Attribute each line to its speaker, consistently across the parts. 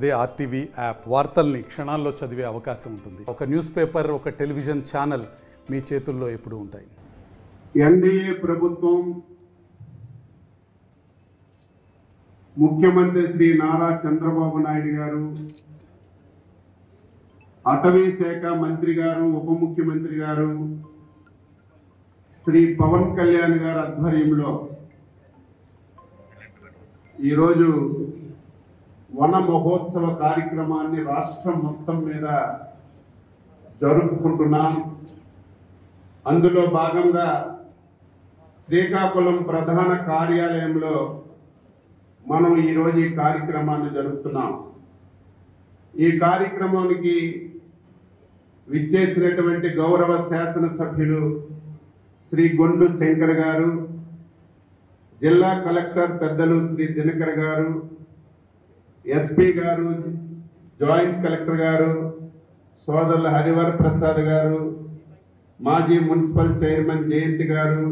Speaker 1: అదే RTV app వార్తల్ని క్షణాల్లో చదివే అవకాశం ఉంటుంది. ఒక న్యూస్ పేపర్, ఒక టెలివిజన్ ఛానల్ మీ చేతుల్లో ఎప్పుడూ ఉంటాయి.
Speaker 2: ఎన్డీఏ ప్రభుత్వం ముఖ్యమంత్రి శ్రీ నారా చంద్రబాబు నాయుడు గారు, అటవీ శాఖ మంత్రి గారు, ఉప ముఖ్యమంత్రి గారు శ్రీ పవన్ కళ్యాణ్ గారి ఆధ్వర్యంలో ఈరోజు వన మహోత్సవ కార్యక్రమాన్ని రాష్ట్రం మొత్తం మీద జరుపుకుంటున్నాం. అందులో భాగంగా శ్రీకాకుళం ప్రధాన కార్యాలయంలో మనం ఈరోజు ఈ కార్యక్రమాన్ని జరుపుతున్నాం. ఈ కార్యక్రమానికి విచ్చేసినటువంటి గౌరవ శాసనసభ్యులు శ్రీ గొండు శంకర్ గారు, జిల్లా కలెక్టర్ పెద్దలు శ్రీ దినకర్ గారు, ఎస్పీ గారు, జాయింట్ కలెక్టర్ గారు, సోదరులు హరివర్ ప్రసాద్ గారు, మాజీ మున్సిపల్ చైర్మన్ జయంతి గారు,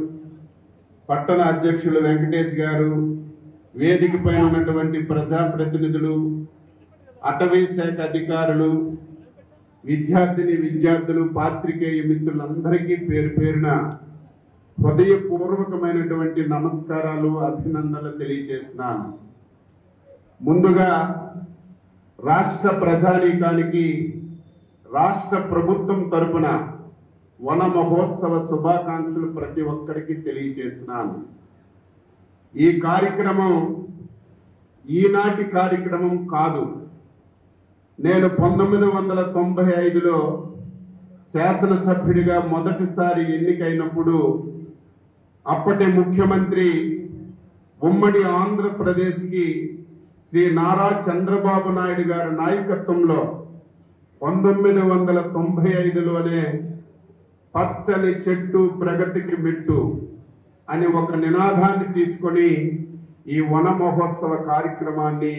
Speaker 2: పట్టణ అధ్యక్షులు వెంకటేష్ గారు, వేదిక పైన ఉన్నటువంటి ప్రజాప్రతినిధులు, అటవీ శాఖ అధికారులు, విద్యార్థులు, పాత్రికేయ మిత్రులందరికీ పేరు పేరున హృదయపూర్వకమైనటువంటి నమస్కారాలు, అభినందనలు తెలియజేస్తున్నాను. ముందుగా రాష్ట్ర ప్రజానీకానికి రాష్ట్ర ప్రభుత్వం తరపున వన మహోత్సవ శుభాకాంక్షలు ప్రతి ఒక్కరికి తెలియజేస్తున్నాను. ఈ కార్యక్రమం ఈనాటి కార్యక్రమం కాదు. నేను 1995లో శాసనసభ్యుడిగా మొదటిసారి ఎన్నికైనప్పుడు అప్పటి ముఖ్యమంత్రి ఉమ్మడి ఆంధ్రప్రదేశ్కి శ్రీ నారా చంద్రబాబు నాయుడు గారి నాయకత్వంలో 1995లోనే పచ్చని చెట్టు ప్రగతికి మెట్టు అని ఒక నినాదాన్ని తీసుకొని ఈ వన మహోత్సవ కార్యక్రమాన్ని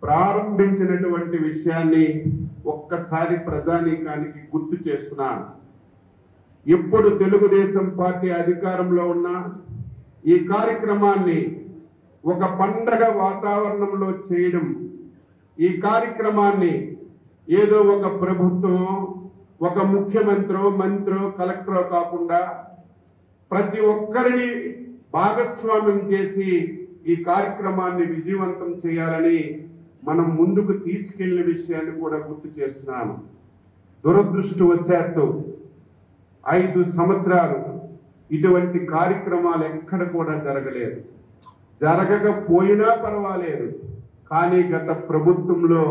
Speaker 2: ప్రారంభించినటువంటి విషయాన్ని ఒక్కసారి ప్రజానీకానికి గుర్తు చేస్తున్నాను. ఇప్పుడు తెలుగుదేశం పార్టీ అధికారంలో ఉన్న ఈ కార్యక్రమాన్ని ఒక పండగ వాతావరణంలో చేయడం, ఈ కార్యక్రమాన్ని ఏదో ఒక ప్రభుత్వం, ఒక ముఖ్యమంత్రో, మంత్రో, కలెక్టరో కాకుండా ప్రతి ఒక్కరిని భాగస్వామ్యం చేసి ఈ కార్యక్రమాన్ని విజయవంతం చేయాలని మనం ముందుకు తీసుకెళ్లిన విషయాన్ని కూడా గుర్తు చేస్తున్నాను. దురదృష్టవశాత్తు 5 సంవత్సరాలు ఇటువంటి కార్యక్రమాలు ఎక్కడ కూడా జరగలేదు. జరగకపోయినా పర్వాలేదు, కానీ గత ప్రభుత్వంలో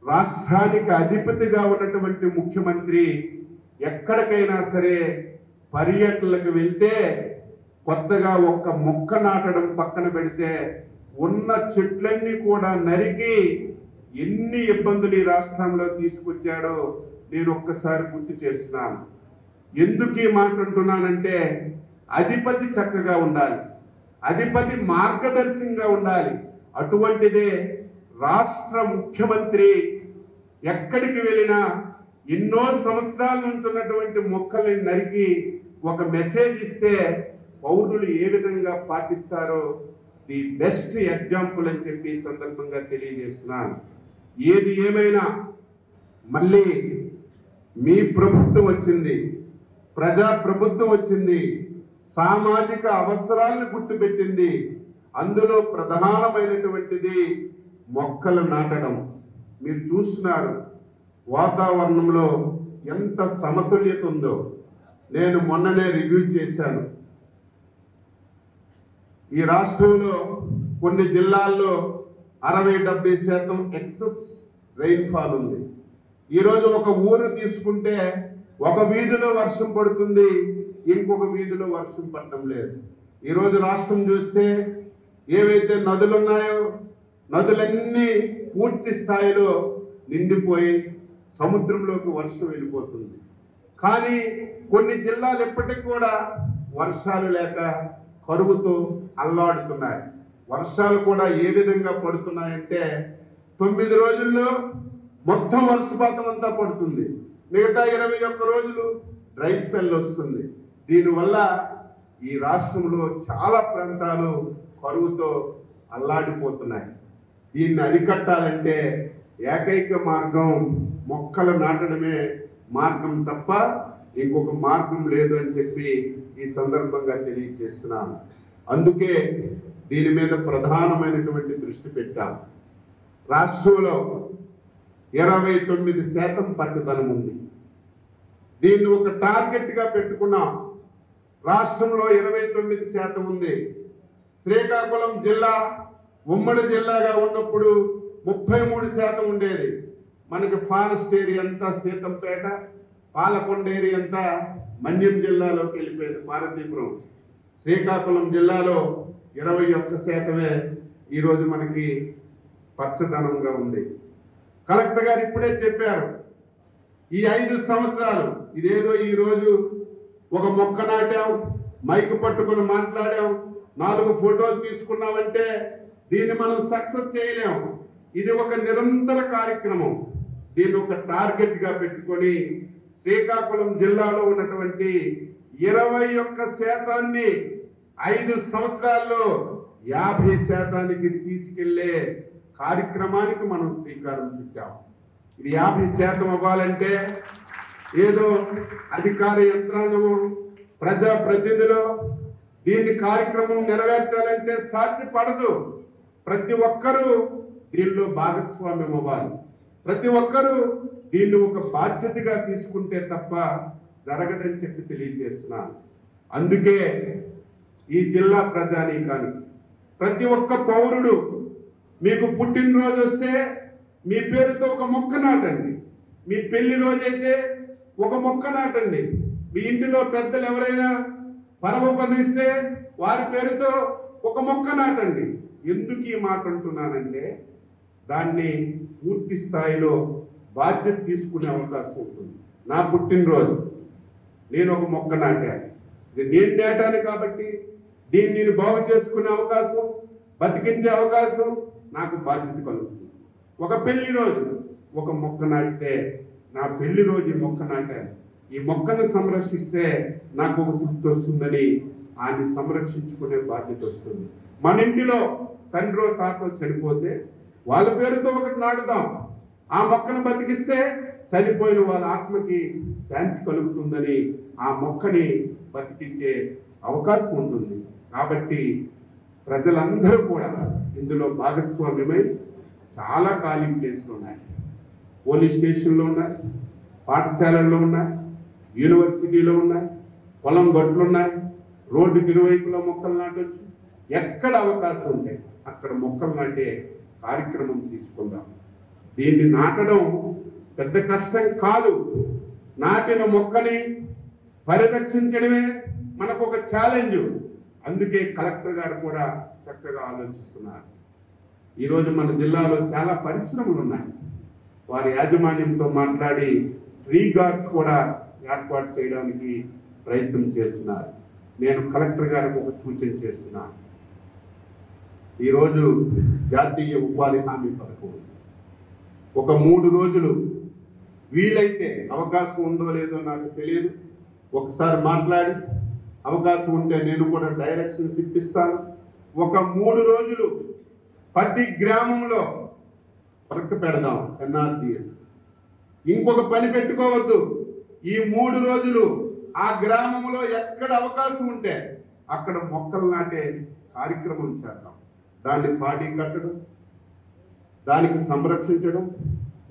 Speaker 2: రాష్ట్రానికి అధిపతిగా ఉన్నటువంటి ముఖ్యమంత్రి ఎక్కడికైనా సరే పర్యటనలకు వెళ్తే కొత్తగా ఒక్క మొక్క నాటడం పక్కన పెడితే ఉన్న చెట్లన్నీ కూడా నరికి ఎన్ని ఇబ్బందులు ఈ రాష్ట్రంలో తీసుకొచ్చాడో నేను ఒక్కసారి గుర్తు చేస్తున్నాను. ఎందుకు ఈ మాట అంటున్నానంటే, అధిపతి చక్కగా ఉండాలి, అధిపతి మార్గదర్శకంగా ఉండాలి. అటువంటిదే రాష్ట్ర ముఖ్యమంత్రి ఎక్కడికి వెళ్ళినా ఎన్నో సంవత్సరాల నుంచి ఉన్నటువంటి మొక్కల్ని నరికి ఒక మెసేజ్ ఇస్తే పౌరులు ఏ విధంగా పాటిస్తారో ది బెస్ట్ ఎగ్జాంపుల్ అని చెప్పి ఈ సందర్భంగా తెలియజేస్తున్నాను. ఏది ఏమైనా మళ్ళీ మీ ప్రభుత్వం వచ్చింది, ప్రజా ప్రభుత్వం వచ్చింది, సామాజిక అవసరాలను గుర్తుపెట్టింది. అందులో ప్రధానమైనటువంటిది మొక్కలు నాటడం. మీరు చూస్తున్నారు వాతావరణంలో ఎంత సమతుల్యత ఉందో. నేను మొన్ననే రివ్యూ చేశాను. ఈ రాష్ట్రంలో కొన్ని జిల్లాల్లో 60-70% ఎక్సెస్ రెయిన్ఫాల్ ఉంది. ఈరోజు ఒక ఊరు తీసుకుంటే ఒక వీధిలో వర్షం పడుతుంది, ఇంకొక వీధిలో వర్షం పడటం లేదు. ఈరోజు రాష్ట్రం చూస్తే ఏవైతే నదులు ఉన్నాయో నదులన్నీ పూర్తి స్థాయిలో నిండిపోయి సముద్రంలోకి వర్షం వెళ్ళిపోతుంది. కానీ కొన్ని జిల్లాలు ఎప్పటికి కూడా వర్షాలు లేక కరువుతో అల్లాడుతున్నాయి. వర్షాలు కూడా ఏ విధంగా పడుతున్నాయంటే 9 రోజుల్లో మొత్తం వర్షపాతం అంతా పడుతుంది, మిగతా 21 రోజులు డ్రై స్పెల్ వస్తుంది. దీనివల్ల ఈ రాష్ట్రంలో చాలా ప్రాంతాలు కరువుతో అల్లాడిపోతున్నాయి. దీన్ని అరికట్టాలంటే ఏకైక మార్గం మొక్కలు నాటడమే మార్గం తప్ప ఇంకొక మార్గం లేదు అని చెప్పి ఈ సందర్భంగా తెలియజేస్తున్నాను. అందుకే దీని మీద ప్రధానమైనటువంటి దృష్టి పెట్టాం. రాష్ట్రంలో 29% పచ్చదనం ఉంది. దీన్ని ఒక టార్గెట్గా పెట్టుకున్నాం. రాష్ట్రంలో 29% ఉంది. శ్రీకాకుళం జిల్లా ఉమ్మడి జిల్లాగా ఉన్నప్పుడు 33% ఉండేది. మనకి ఫారెస్ట్ ఏరియా అంతా సీతంపేట, పాలకొండ ఏరియా అంతా మన్యం జిల్లాలోకి వెళ్ళిపోయింది, పార్వతీపురం. శ్రీకాకుళం జిల్లాలో 21% ఈరోజు మనకి పచ్చదనంగా ఉంది. కలెక్టర్ గారు ఇప్పుడే చెప్పారు, ఈ 5 సంవత్సరాలు ఇదేదో ఈరోజు ఒక మొక్క నాటాం, మైకు పట్టుకుని మాట్లాడాం, 4 ఫోటోలు తీసుకున్నామంటే దీన్ని మనం సక్సెస్ చేయలేము. ఇది ఒక నిరంతర కార్యక్రమం. దీన్ని ఒక టార్గెట్గా పెట్టుకొని శ్రీకాకుళం జిల్లాలో ఉన్నటువంటి 21% 5 సంవత్సరాల్లో 50% తీసుకెళ్లే కార్యక్రమానికి మనం శ్రీకారం చుట్టాం. ఇది 50% అవ్వాలంటే ఏదో అధికార యంత్రాంగము, ప్రజాప్రతినిధులు దీన్ని కార్యక్రమం నెరవేర్చాలంటే సాధ్యపడదు. ప్రతి ఒక్కరూ దీనిలో భాగస్వామ్యం అవ్వాలి. ప్రతి ఒక్కరూ దీన్ని ఒక బాధ్యతగా తీసుకుంటే తప్ప జరగదని చెప్పి తెలియజేస్తున్నాను. అందుకే ఈ జిల్లా ప్రజానీకానికి ప్రతి ఒక్క పౌరుడు మీకు పుట్టినరోజు వస్తే మీ పేరుతో ఒక మొక్క నాటండి. మీ పెళ్లి రోజైతే ఒక మొక్క నాటండి. మీ ఇంటిలో పెద్దలు ఎవరైనా పరమపదిస్తే వారి పేరుతో ఒక మొక్క నాటండి. ఎందుకు ఈ మాట అంటున్నానంటే దాన్ని పూర్తి స్థాయిలో బాధ్యత తీసుకునే అవకాశం ఉంటుంది. నా పుట్టినరోజు నేను ఒక మొక్క నాటాను. ఇది నేను నాటాను కాబట్టి దీన్ని నేను బాగు చేసుకునే అవకాశం, బతికించే అవకాశం నాకు బాధ్యత కలుగుతుంది. ఒక పెళ్లి రోజు ఒక మొక్క నాటితే నా పెళ్లి రోజు ఈ మొక్క నాటాను, ఈ మొక్కను సంరక్షిస్తే నాకు ఒక తృప్తి వస్తుందని ఆయన్ని సంరక్షించుకునే బాధ్యత వస్తుంది. మన ఇంటిలో తండ్రో తాతో చనిపోతే వాళ్ళ పేరుతో ఒకటి నాటుదాం. ఆ మొక్కను బతికిస్తే చనిపోయిన వాళ్ళ ఆత్మకి శాంతి కలుగుతుందని ఆ మొక్కని బతికించే అవకాశం ఉంటుంది. కాబట్టి ప్రజలందరూ కూడా ఇందులో భాగస్వామ్యమై చాలా ఖాళీ ప్లేస్లు ఉన్నాయి. పోలీస్ స్టేషన్లో ఉన్నాయి, పాఠశాలల్లో ఉన్నాయి, యూనివర్సిటీలో ఉన్నాయి, పొలం గొడ్లు ఉన్నాయి, రోడ్డుకి ఇరువైపులో మొక్కలు నాటొచ్చు. ఎక్కడ అవకాశం ఉంటే అక్కడ మొక్కలు నాటే కార్యక్రమం తీసుకుందాం. దీన్ని నాటడం పెద్ద కష్టం కాదు. నాటిన మొక్కని పరిరక్షించడమే మనకు ఒక ఛాలెంజ్. అందుకే కలెక్టర్ గారు కూడా చక్కగా ఆలోచిస్తున్నారు. ఈరోజు మన జిల్లాలో చాలా పరిశ్రమలు ఉన్నాయి. వారి యాజమాన్యంతో మాట్లాడి ట్రీ గార్డ్స్ కూడా ఏర్పాటు చేయడానికి ప్రయత్నం చేస్తున్నారు. నేను కలెక్టర్ గారికి ఒక సూచన చేస్తున్నాను. ఈరోజు జాతీయ ఉపాధి హామీ పథకం ఒక 3 రోజులు వీలైతే, అవకాశం ఉందో లేదో నాకు తెలియదు, ఒకసారి మాట్లాడి అవకాశం ఉంటే నేను కూడా డైరెక్షన్స్ ఇప్పిస్తాను. ఒక 3 రోజులు ప్రతి గ్రామంలో వర్క్ పెడదాం. NRGS ఇంకొక పని పెట్టుకోవద్దు. ఈ 3 రోజులు ఆ గ్రామంలో ఎక్కడ అవకాశం ఉంటే అక్కడ మొక్కలు నాటే కార్యక్రమం చేద్దాం. దాన్ని పాటి కట్టడం, దానికి సంరక్షించడం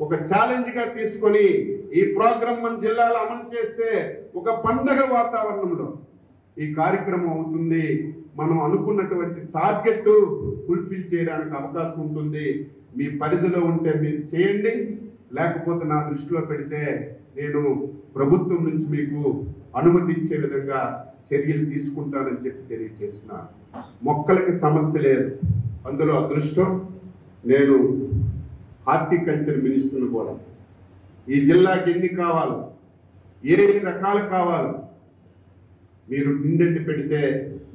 Speaker 2: ఒక ఛాలెంజ్గా తీసుకొని ఈ ప్రోగ్రాం మన జిల్లాలో అమలు చేస్తే ఒక పండగ వాతావరణంలో ఈ కార్యక్రమం అవుతుంది. మనం అనుకున్నటువంటి టార్గెట్ ఫుల్ఫిల్ చేయడానికి అవకాశం ఉంటుంది. మీ పరిధిలో ఉంటే మీరు చేయండి, లేకపోతే నా దృష్టిలో పెడితే నేను ప్రభుత్వం నుంచి మీకు అనుమతి ఇచ్చే విధంగా చర్యలు తీసుకుంటానని చెప్పి తెలియజేస్తున్నాను. మొక్కలకి సమస్య లేదు. అందులో అదృష్టం నేను హార్టికల్చర్ మినిస్టర్ని కూడా ఈ జిల్లాకి ఎన్ని కావాలో, ఏ రకాలు కావాలో మీరు నిండెండి పెడితే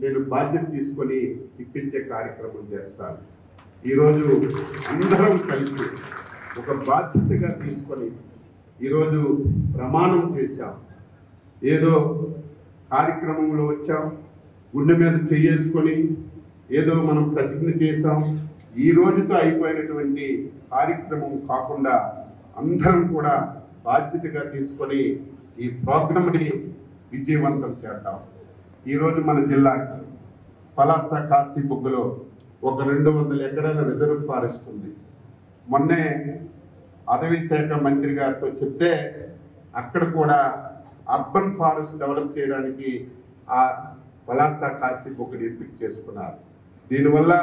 Speaker 2: నేను బాధ్యత తీసుకొని ఇప్పించే కార్యక్రమం చేస్తాను. ఈరోజు అందరం కలిసి ఒక బాధ్యతగా తీసుకొని ఈరోజు ప్రమాణం చేశాం. ఏదో కార్యక్రమంలో వచ్చాం, గుండె మీద చేసుకొని ఏదో మనం ప్రతిజ్ఞ చేశాం, ఈ రోజుతో అయిపోయినటువంటి కార్యక్రమం కాకుండా అందరం కూడా బాధ్యతగా తీసుకొని ఈ ప్రోగ్రామ్ని విజయవంతం చేద్దాం. ఈరోజు మన జిల్లాకి పలాస కాశీబుగ్గలో ఒక 200 ఎకరాల రిజర్వ్ ఫారెస్ట్ ఉంది. మొన్నే అటవీ శాఖ మంత్రి గారితో చెప్తే అక్కడ కూడా అర్బన్ ఫారెస్ట్ డెవలప్ చేయడానికి ఆ పలాస కాశీబుగ్గని ఎంపిక చేసుకున్నారు. దీనివల్ల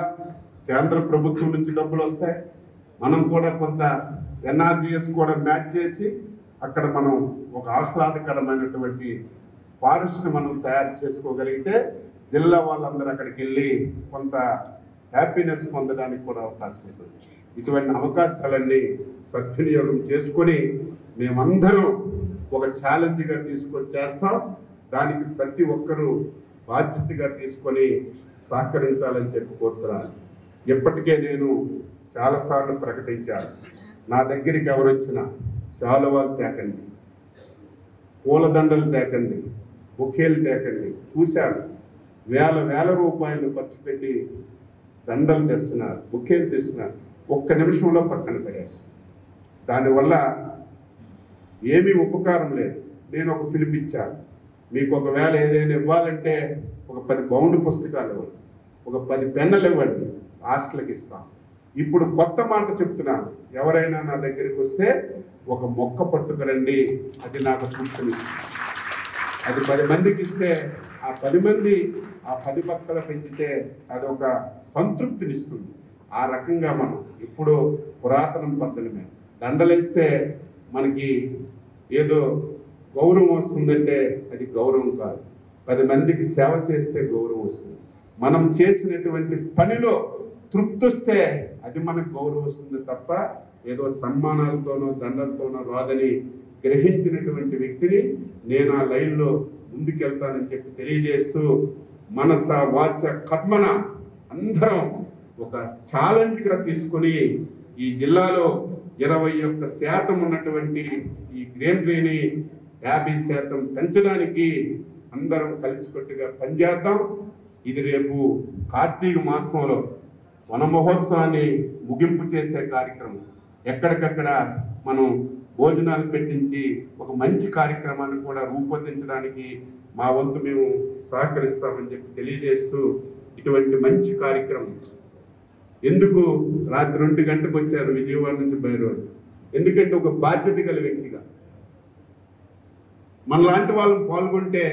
Speaker 2: కేంద్ర ప్రభుత్వం నుంచి డబ్బులు వస్తాయి. మనం కూడా కొంత ఎన్ఆర్జీఎస్ కూడా మ్యాచ్ చేసి అక్కడ మనం ఒక ఆహ్లాదకరమైనటువంటి ఫారెస్ట్ మనం తయారు చేసుకోగలిగితే జిల్లా వాళ్ళందరూ అక్కడికి వెళ్ళి కొంత హ్యాపీనెస్ పొందడానికి కూడా అవకాశం ఉంటుంది. ఇటువంటి అవకాశాలన్నీ సద్వినియోగం చేసుకొని మేమందరం ఒక ఛాలెంజ్గా తీసుకొని చేస్తాం. దానికి ప్రతి ఒక్కరూ బాధ్యతగా తీసుకొని సహకరించాలని చెప్పి కోరుతున్నాను. ఇప్పటికే నేను చాలాసార్లు ప్రకటించాను, నా దగ్గరికి ఎవరు వచ్చినా శాలువాలు తేకండి, పూలదండలు తేకండి, బొకేలు తేకండి. చూశాను, వేల రూపాయలు ఖర్చు పెట్టి దండలు తెస్తున్నారు, బొకేలు తెస్తున్నారు. ఒక్క నిమిషంలో పక్కన పడేసి దానివల్ల ఏమీ ఉపకారం లేదు. నేను ఒక పిలిపించాను, మీకు ఒకవేళ ఏదైనా ఇవ్వాలంటే ఒక 10 బౌండ్ పుస్తకాలు ఇవ్వండి, ఒక 10 పెన్నులు ఇవ్వండి, హాస్టల్కి ఇస్తాం. ఇప్పుడు కొత్త మాట చెప్తున్నాను, ఎవరైనా నా దగ్గరికి వస్తే ఒక మొక్క పట్టుకురండి, అది నాకు పుస్తకం. అది 10 మందికి ఇస్తే ఆ 10 మంది ఆ 10 పక్కల పెంచితే అది ఒక సంతృప్తినిస్తుంది. ఆ రకంగా మనం ఇప్పుడు పురాతనం పద్ధతిమే దండలేస్తే మనకి ఏదో గౌరవం వస్తుందంటే అది గౌరవం కాదు. 10 మందికి సేవ చేస్తే గౌరవం వస్తుంది. మనం చేసినటువంటి పనిలో తృప్తి వస్తే అది మనకు గౌరవం వస్తుంది తప్ప ఏదో సన్మానాలతోనో దండలతోనో రాదని గ్రహించినటువంటి వ్యక్తిని నేను ఆ లైన్లో ముందుకెళ్తానని చెప్పి తెలియజేస్తూ మనస వాచ కర్మన అందరం ఒక ఛాలెంజ్గా తీసుకొని ఈ జిల్లాలో 21% ఉన్నటువంటి ఈ గ్రీనరీని 50% పెంచడానికి అందరం కలిసికట్టుగా పనిచేద్దాం. ఇది రేపు కార్తీక మాసంలో వన మహోత్సవాన్ని ముగింపు చేసే కార్యక్రమం. ఎక్కడికక్కడ మనం భోజనాలు పెట్టించి ఒక మంచి కార్యక్రమాన్ని కూడా రూపొందించడానికి మా వంతు మేము సహకరిస్తామని చెప్పి తెలియజేస్తూ ఇటువంటి మంచి కార్యక్రమం ఎందుకు రాత్రి 2 గంటలకు వచ్చారు విజయవాడ నుంచి బయలుదేరి, ఎందుకంటే ఒక బాధ్యత గల వ్యక్తిగా మనలాంటి వాళ్ళని పాల్గొంటే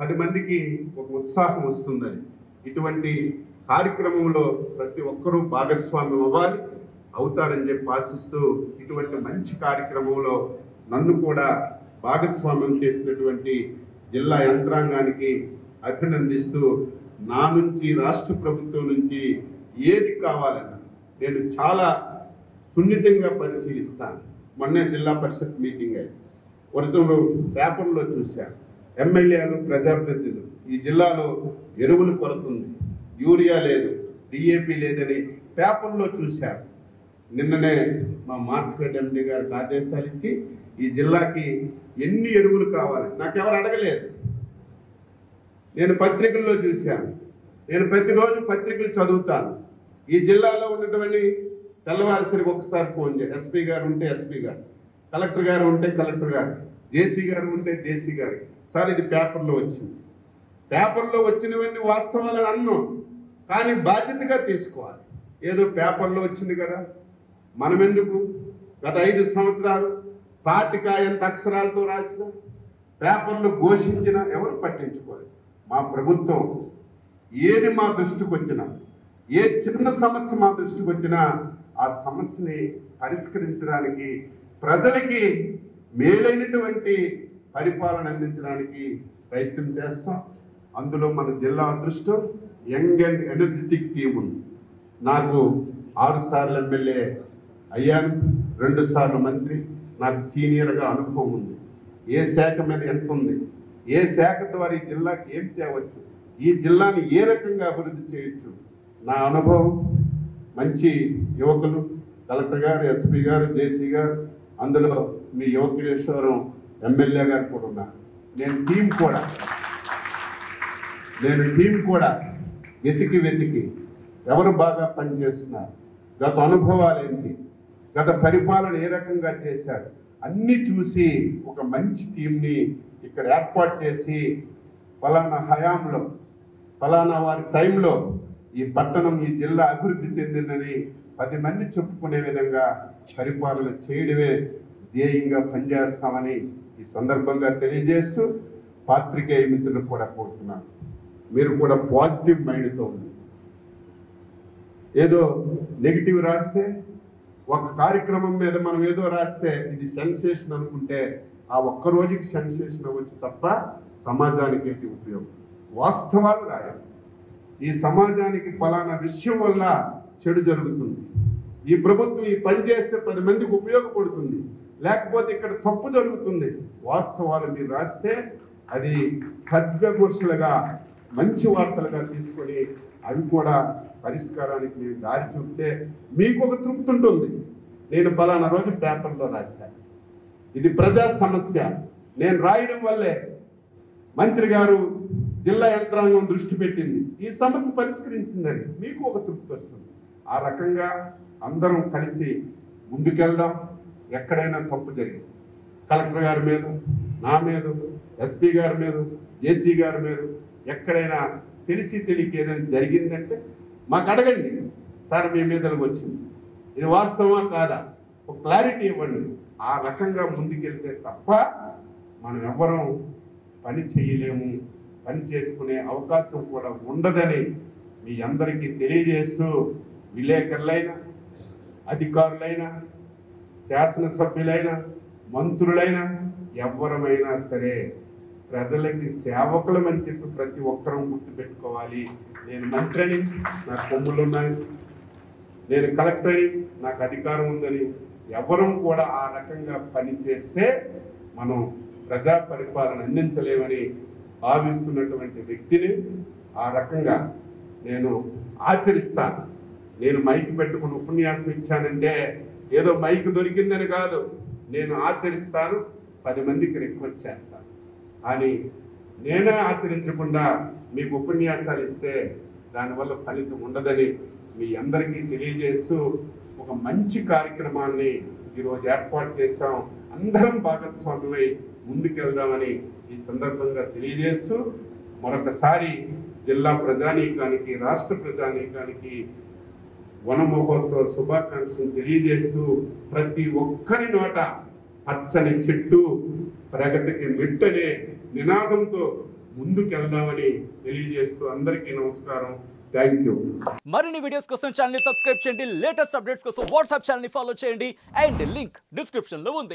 Speaker 2: 10 మందికి ఒక ఉత్సాహం వస్తుందని ఇటువంటి కార్యక్రమంలో ప్రతి ఒక్కరూ భాగస్వామ్యం అవ్వాలి, అవుతారని చెప్పి ఆశిస్తూ ఇటువంటి మంచి కార్యక్రమంలో నన్ను కూడా భాగస్వామ్యం చేసినటువంటి జిల్లా యంత్రాంగానికి అభినందిస్తూ నా నుంచి రాష్ట్ర ప్రభుత్వం నుంచి ఏది కావాలన్నా నేను చాలా సున్నితంగా పరిశీలిస్తాను. మొన్నే జిల్లా పరిషత్ మీటింగ్ అయింది, ఒరిజినల్ పేపర్లో చూశాను. ఎమ్మెల్యేలు ప్రజాప్రతినిధులు ఈ జిల్లాలో ఎరువులు కొరతుంది, యూరియా లేదు, డిఏపి లేదని పేపర్లో చూశారు. నిన్ననే మా మార్కెట్ ఎండి గారికి ఆదేశాలు ఇచ్చి ఈ జిల్లాకి ఎన్ని ఎరువులు కావాలి నాకెవరు అడగలేదు. నేను పత్రికల్లో చూశాను, నేను ప్రతిరోజు పత్రికలు చదువుతాను. ఈ జిల్లాలో ఉన్నటువంటి తెల్లవారిసరికి ఒకసారి ఫోన్ చేయి, ఎస్పీ గారు ఉంటే ఎస్పీ గారు, కలెక్టర్ గారు ఉంటే కలెక్టర్ గారు, జేసీ గారు ఉంటే జేసీ గారు, సార్ ఇది పేపర్లో వచ్చింది. పేపర్లో వచ్చినవన్నీ వాస్తవాలని అన్నాం, కానీ బాధ్యతగా తీసుకోవాలి. ఏదో పేపర్లో వచ్చింది కదా మనం ఎందుకు గత 5 సంవత్సరాలు తాటికాయంత అక్షరాలతో రాసిన పేపర్లు ఘోషించిన ఎవరు పట్టించుకోలేదు. మా ప్రభుత్వం ఏది మా దృష్టికి వచ్చినా, ఏ చిన్న సమస్య మా దృష్టికి వచ్చినా ఆ సమస్యని పరిష్కరించడానికి, ప్రజలకి మేలైనటువంటి పరిపాలన అందించడానికి ప్రయత్నం చేస్తాం. అందులో మన జిల్లా అదృష్టం యంగ్ అండ్ ఎనర్జెటిక్ టీం ఉంది. నాకు 6 సార్లు ఎమ్మెల్యే అయ్యాను, 2 సార్లు మంత్రి, నాకు సీనియర్గా అనుభవం ఉంది. ఏ శాఖ మీద ఎంత ఉంది, ఏ శాఖ ద్వారా ఈ జిల్లాకి ఏం తేవచ్చు, ఈ జిల్లాని ఏ రకంగా అభివృద్ధి చేయొచ్చు, నా అనుభవం. మంచి యువకులు కలెక్టర్ గారు, ఎస్పీ గారు, జేసీ గారు, అందులో మీ యువకేశ్వరం ఎమ్మెల్యే గారు కూడా ఉన్నారు. నేను టీం కూడా వెతికి ఎవరు బాగా పనిచేస్తున్నారు, గత అనుభవాలు ఏంటి, గత పరిపాలన ఏ రకంగా చేశారు అన్నీ చూసి ఒక మంచి టీంని ఇక్కడ ఏర్పాటు చేసి ఫలానా హయాంలో ఫలానా వారి టైంలో ఈ పట్టణం ఈ జిల్లా అభివృద్ధి చెందిందని 10 మంది చెప్పుకునే విధంగా పరిపాలన చేయడమే ధ్యేయంగా పనిచేస్తామని ఈ సందర్భంగా తెలియజేస్తూ పాత్రికేయ మిత్రులకు కూడా కోరుతున్నాను, మీరు కూడా పాజిటివ్ మైండ్తో ఉంది. ఏదో నెగిటివ్ రాస్తే, ఒక కార్యక్రమం మీద మనం ఏదో రాస్తే ఇది సెన్సేషన్ అనుకుంటే ఆ ఒక్క రోజుకి సెన్సేషన్ అవ్వచ్చు తప్ప సమాజానికి ఏంటి ఉపయోగం. వాస్తవాలు రాయాలి. ఈ సమాజానికి ఫలానా విషయం వల్ల చెడు జరుగుతుంది, ఈ ప్రభుత్వం ఈ పని చేస్తే 10 మందికి ఉపయోగపడుతుంది, లేకపోతే ఇక్కడ తప్పు జరుగుతుంది, వాస్తవాలు మీరు రాస్తే అది సద్విమర్శలుగా మంచి వార్తలుగా తీసుకొని అవి కూడా పరిష్కారానికి మీరు దారి చూపితే మీకు ఒక తృప్తి ఉంటుంది. నేను ఫలానా రోజు పేపర్లో రాశాను, ఇది ప్రజా సమస్య, నేను రాయడం వల్లే మంత్రి గారు జిల్లా యంత్రాంగం దృష్టి పెట్టింది, ఈ సమస్య పరిష్కరించిందని మీకు ఒక తృప్తి వస్తుంది. ఆ రకంగా అందరం కలిసి ముందుకెళ్దాం. ఎక్కడైనా తప్పు జరిగింది కలెక్టర్ గారి మీద, నా మీద, ఎస్పీ గారి మీద, జేసీ గారి మీద ఎక్కడైనా తెలిసి తెలియక ఏదైనా జరిగిందంటే మాకు అడగండి, సార్ మీ మీదకి వచ్చింది, ఇది వాస్తవమా కాదా, ఒక క్లారిటీ ఇవ్వండి. ఆ రకంగా ముందుకెళ్తే తప్ప మనం ఎవ్వరం పని చేయలేము, పని చేసుకునే అవకాశం కూడా ఉండదని మీ అందరికీ తెలియజేస్తూ, విలేకరులైన, అధికారులైన, శాసనసభ్యులైన, మంత్రులైన ఎవ్వరమైనా సరే ప్రజలకి సేవకులమని చెప్పి ప్రతి ఒక్కరూ గుర్తుపెట్టుకోవాలి. నేను మంత్రిని, నాకు కొమ్ములు ఉన్నాయి, నేను కలెక్టర్ని, నాకు అధికారం ఉందని ఎవరం కూడా ఆ రకంగా పనిచేస్తే మనం ప్రజా పరిపాలన అందించలేమని భావిస్తున్నటువంటి వ్యక్తిని ఆ రకంగా నేను ఆచరిస్తాను. నేను మైక్ పెట్టుకుని ఉపన్యాసం ఇచ్చానంటే ఏదో మైక్ దొరికిందని కాదు, నేను ఆచరిస్తాను, 10 మందికి రిక్వెస్ట్ చేస్తాను. కానీ నేనే ఆచరించకుండా మీకు ఉపన్యాసాలు ఇస్తే దానివల్ల ఫలితం ఉండదని మీ అందరికీ తెలియజేస్తూ ఒక మంచి కార్యక్రమాన్ని ఈరోజు ఏర్పాటు చేశాం. అందరం భాగస్వాములై ముందుకెళ్దామని ఈ సందర్భంగా తెలియజేస్తూ మరొకసారి జిల్లా ప్రజానీకానికి, రాష్ట్ర ప్రజానీకానికి వన మహోత్సవ శుభాకాంక్షలు తెలియజేస్తూ ప్రతి ఒక్కరి నోట పచ్చని చెట్టు ప్రగతికి మెట్టనే నినాదంతో ముందుకెళ్దామని తెలియజేస్తూ అందరికీ నమస్కారం. Thank you.
Speaker 3: మరిన్ని వీడియోస్ కోసం ఛానల్ ని సబ్స్క్రైబ్ చేయండి, లేటెస్ట్ అప్డేట్స్ కోసం వాట్సాప్ ఛానల్ ని ఫాలో చేయండి అండ్ లింక్ డిస్క్రిప్షన్ లో ఉంది.